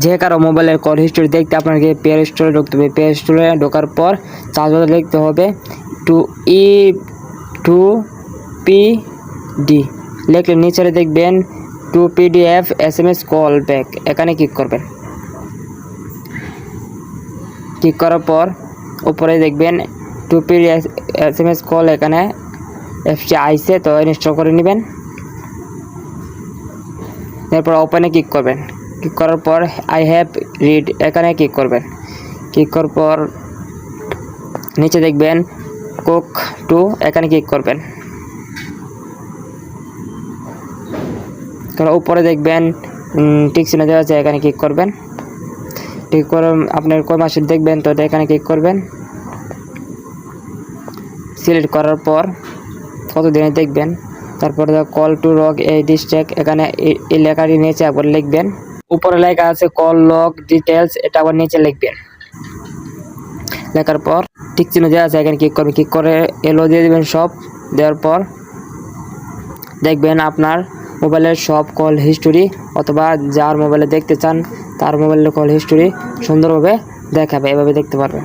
যে কারো মোবাইলের কল হিস্টোরি দেখতে আপনাকে প্লে স্টোরে ঢুকতে হবে। প্লে স্টোরে ঢোকার পর সার্চ বারে লিখতে হবে 2PD লিখলে নিচে দেখবেন 2PDF SMS কল ব্যাক, এখানে ক্লিক করবেন। ক্লিক করার পর উপরে দেখবেন 2PD SMS কল, এখানে অ্যাপসটি আইসে, তো ইনস্টল করে নেবেন। এরপর ওপেনে ক্লিক করবেন। ক্লিক করার পর আই হ্যাভ রিড, এখানে ক্লিক করবেন। ক্লিক করার পর নিচে দেখবেন কুক 2, এখানে ক্লিক করবেন। উপরে দেখবেন টিক চিহ্ন দেওয়া আছে, এখানে ক্লিক করবেন। ক্লিক করে আপনার কয় মাসের দেখবেন, তো এখানে ক্লিক করবেন। সিলেক্ট করার পর কত দিনে দেখবেন, তারপরে কল টু লগ এই ডিস্ট্রিক্ট, এখানে এই লেখাটি নিচে আবার লিখবেন। উপরে লেখা আছে কল লগ ডিটেলস, এটা আবার নিচে লিখবেন। লেখার পর টিক চিহ্ন দেওয়া আছে, এখানে ক্লিক করবেন। ক্লিক করে এলো দিয়ে দেবেন সব। দেওয়ার পর দেখবেন আপনার মোবাইলের সব কল হিস্টোরি, অথবা যার মোবাইলে দেখতে চান তার মোবাইলের কল হিস্টোরি সুন্দরভাবে দেখাবে, এভাবে দেখতে পারবেন।